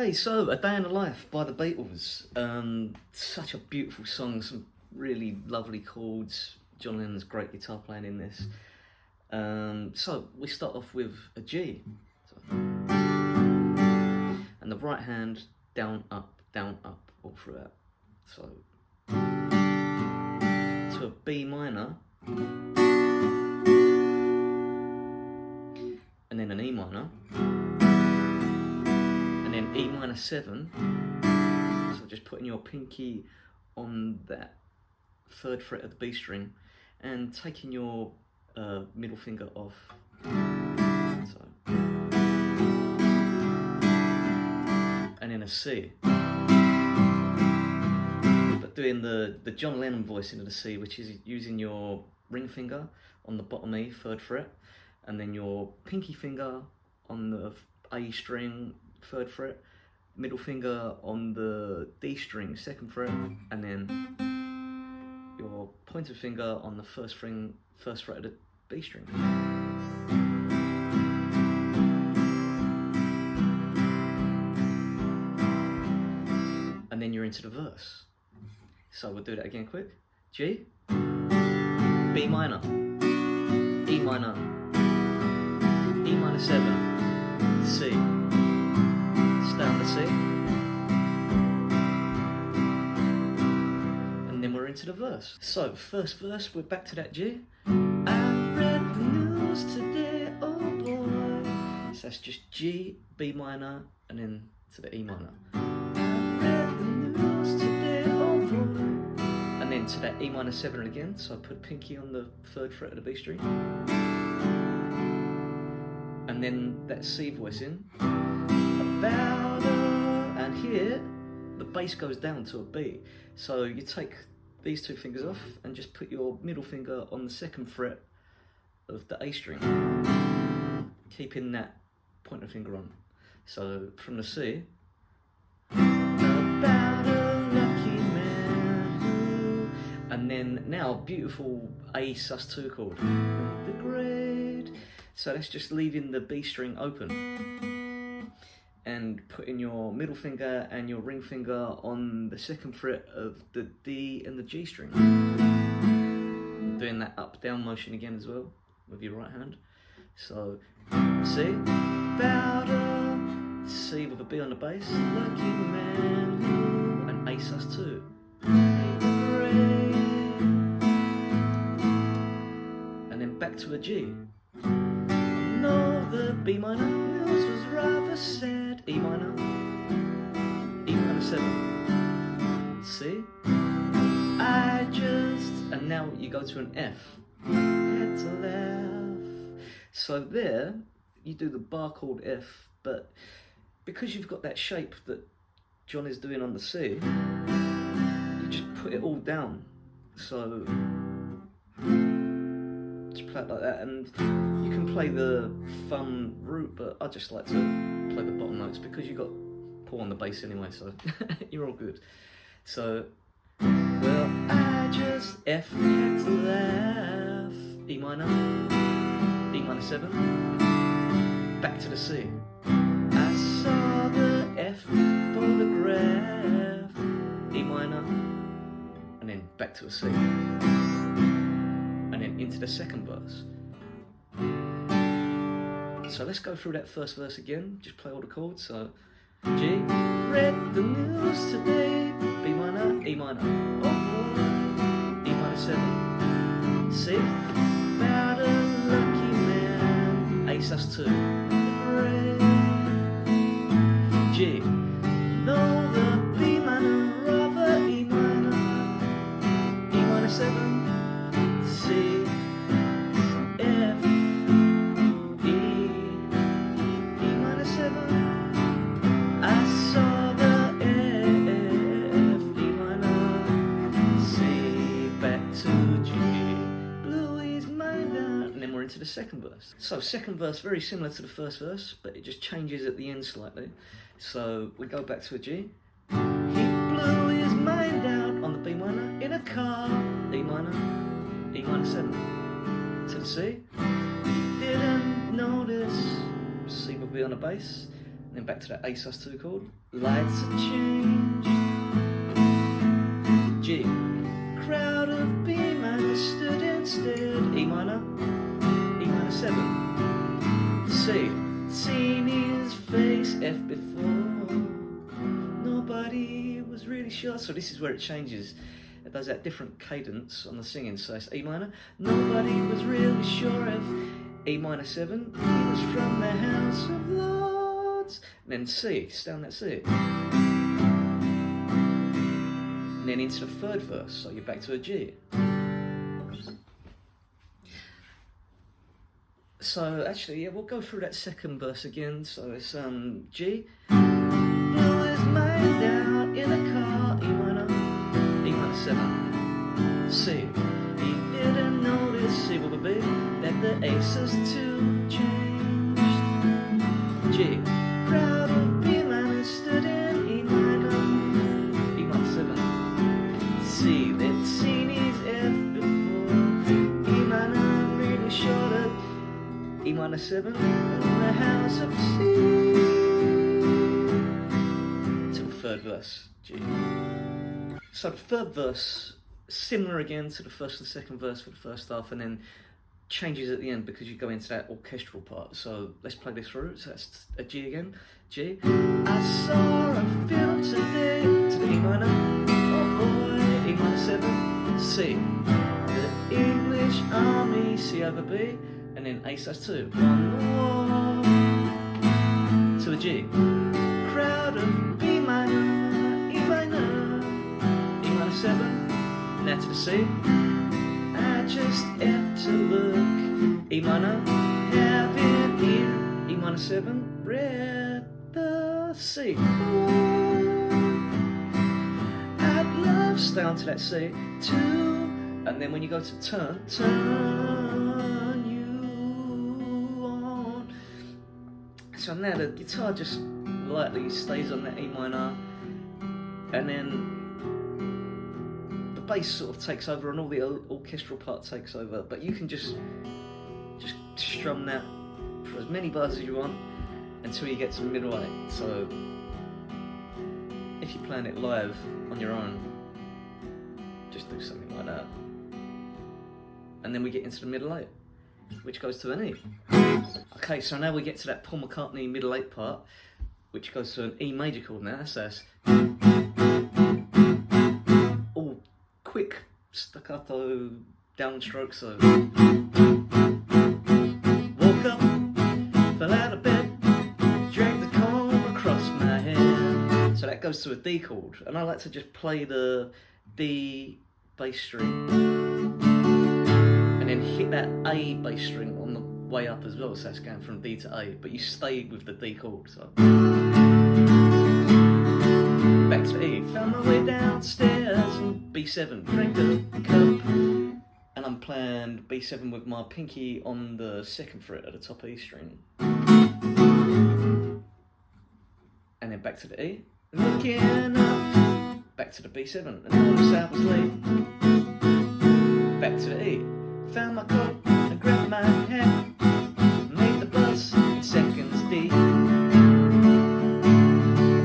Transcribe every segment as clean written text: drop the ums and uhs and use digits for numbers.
Okay, so A Day in the Life by the Beatles. Such a beautiful song, some really lovely chords. John Lennon's great guitar playing in this. So we start off with a G. And the right hand down, up, all throughout. So to a B minor, and then an E minor, and then E minor 7. So just putting your pinky on that 3rd fret of the B string and taking your middle finger off. So. And then a C. But doing the John Lennon voice into the C, which is using your ring finger on the bottom E, 3rd fret, and then your pinky finger on the A string, 3rd fret, middle finger on the D string, 2nd fret, and then your pointer finger on the 1st fret of the B string. And then you're into the verse. So we'll do that again quick. G, B minor, E minor, E minor 7, C, stay on the C, and then we're into the verse. So first verse, we're back to that G. I read the news today, oh boy. So that's just G, B minor, and then to the E minor. I read the news today, oh boy. And then to that E minor 7 again, so I put pinky on the 3rd fret of the B string. And then that C voice in. About and here, the bass goes down to a B. So you take these 2 fingers off and just put your middle finger on the 2nd fret of the A string, keeping that pointer finger on. So from the C, about a lucky man who, and then now beautiful A sus2 chord, the great. So that's just leaving the B string open and putting your middle finger and your ring finger on the 2nd fret of the D and the G string. Doing that up down motion again as well with your right hand. So C, about a C with a B on the bass, lucky man who, and A sus2. And then back to a G. No, the B minor news was rather sad. E minor, E minor 7, C, I just, and now you go to an F, had to laugh. So there, you do the bar chord F, but because you've got that shape that John is doing on the C, you just put it all down. So just play it like that, and you can play the thumb root, but I just like to play the bottom notes because you got Paul on the bass anyway, so you're all good. So, well, I just F had to laugh, E minor, E minor 7, back to the C. I saw the F photograph, E minor, and then back to a C. And then into the 2nd verse. So let's go through that first verse again, just play all the chords. So G, read the news today, B minor, E minor, oh boy, E minor 7, C, about a lucky man, A sus2, G, no, the B minor, rather E minor, E minor 7, C, F, E, E minor 7. I saw the F, E minor, C, back to G, blew his mind out, and then we're into the 2nd verse. So 2nd verse, very similar to the 1st verse, but it just changes at the end slightly. So we go back to a G. He blew his mind out on the B minor in a car, E minor, E minor 7, to the C. He didn't notice, C will be on the bass, and then back to that A sus2 chord. Lights have changed. G. Crowd of B minor stood instead. E minor. E minor 7. C. Seen his face. F before. Nobody was really sure. So this is where it changes. It does that different cadence on the singing. So it's E minor. Nobody was really sure if E minor 7. He was from the House of Lords. And then C. Down that C. And then into the third verse. So you're back to a G. So actually, yeah, we'll go through that second verse again. So it's G. Blew his mind out in a car. E minor. E minor 7. C. He didn't notice, C with a B, that the A sus2 changed. G. Proud of B minor stood in E minor. E minor 7. C. They'd seen his F before. E minor really short of E minor 7 in the House of C. To the third verse, G. So the third verse, similar again to the first and second verse for the first half, and then changes at the end because you go into that orchestral part. So let's play this through. So that's a G again. G. I saw a film today. To the E minor. Oh boy. E minor 7. C. The English Army. C over B. And then A sus2 on the wall. To a G. Crowd of B minor. E minor. E minor 7. Now to the C. I just have to look. E minor. Have it here. E minor 7. Read the C. I'd love down to that C. 2. And then when you go to turn you on. So now the guitar just lightly stays on that E minor. And then bass sort of takes over and all the orchestral part takes over, but you can just strum that for as many bars as you want until you get to the middle 8. So if you're playing it live on your own, just do something like that, and then we get into the middle 8, which goes to an E. Okay, so now we get to that Paul McCartney middle 8 part, which goes to an E major chord. Now that's quick staccato downstroke. So woke up, fell out of bed, dragged the comb across my head. So that goes to a D chord, and I like to just play the D bass string and then hit that A bass string on the way up as well. So that's going from D to A, but you stay with the D chord. So back to E. Found my way downstairs and B7, drank a cup, and I'm playing B7 with my pinky on the 2nd fret at the top E string. And then back to the E. Looking up, back to the B7, and noticed I was late. Back to the E. Found my coat and grabbed my hat, made the bus in seconds D.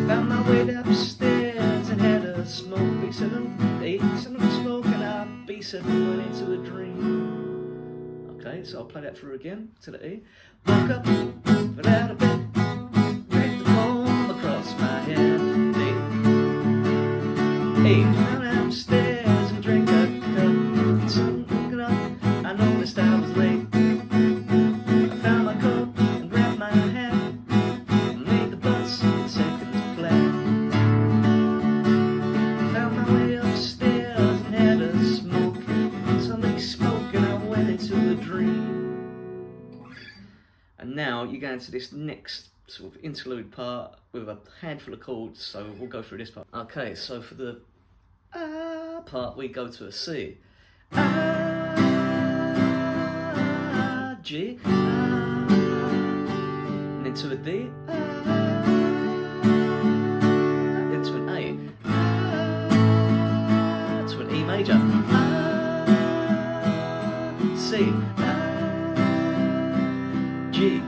Found my way upstairs and had a smoke. B7, ate some of the smoke, and I B7 went into a dream. Okay, so I'll play that through again to the E. Woke up, got out of bed, dragged the comb across my head. E. Went downstairs and drank a cup. Sun looking up, I noticed I was late. I found my coat and grabbed my hat, made the bus in seconds flat. Found my way upstairs and had a smoke. Something spoke and I went into a dream. And now you go into this next sort of interlude part with a handful of chords, so we'll go through this part. Okay, so for the part we go to a C. G, and then to a D, then to an A, to an E major, C, G,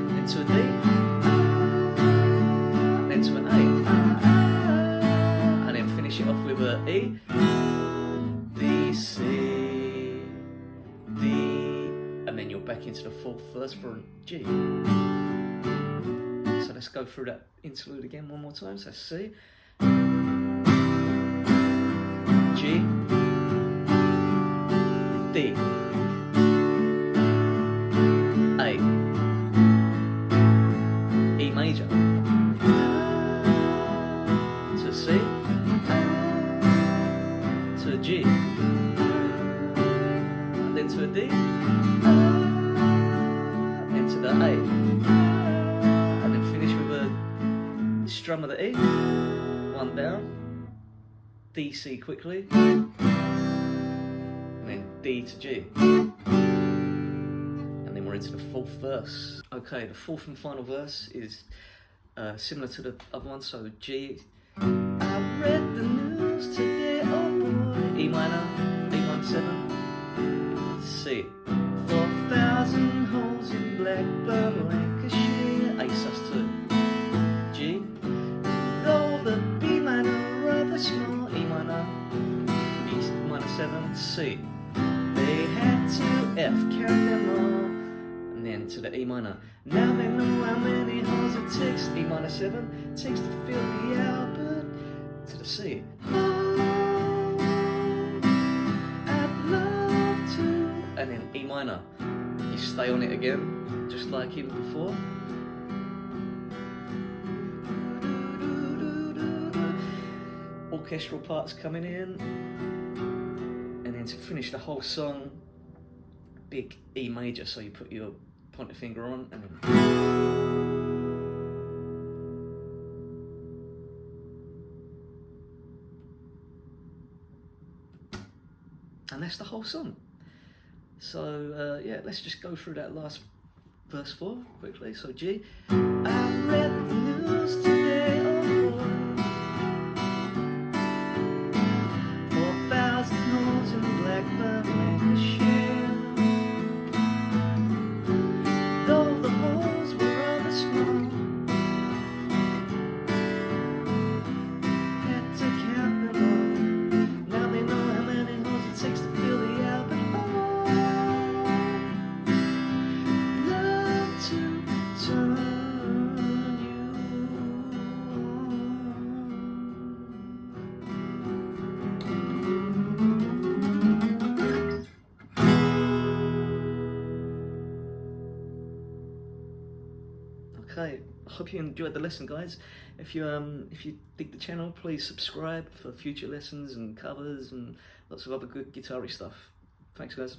then to a D, into the fourth verse for a G. So let's go through that interlude again one more time. So C, G, D, A, E major, to C, to a G, and then to a D, and to the A, and then finish with a strum of the E, one down, D, C quickly, and then D to G. And then we're into the fourth verse. Okay, the fourth and final verse is similar to the other one, so G. I read the news today, oh boy. E minor, E minor 7. C. 4,000 holes in Blackburn, Lancashire. A sus2. G. Though the B minor rather small, E minor, E minor 7. C. They had to F, count them all. And then to the E minor. Now they know how many holes it takes. E minor 7 takes to fill the Albert. To the C. Oh, I'd love to. And then E minor. You stay on it again, just like in before. Orchestral parts coming in. And then to finish the whole song, big E major, so you put your pointer finger on and then that's the whole song. So yeah, let's just go through that last verse 4 quickly. So G. I read the news today, oh boy. 4,000 holes in Blackburn, Lancashire. Though the holes were rather small, had to count them all. Now they know how many holes it takes to fill the Albert Hall. Love to turn you on. Okay, I hope you enjoyed the lesson, guys. If you dig the channel, please subscribe for future lessons and covers and lots of other good guitar-y stuff. Thanks, guys.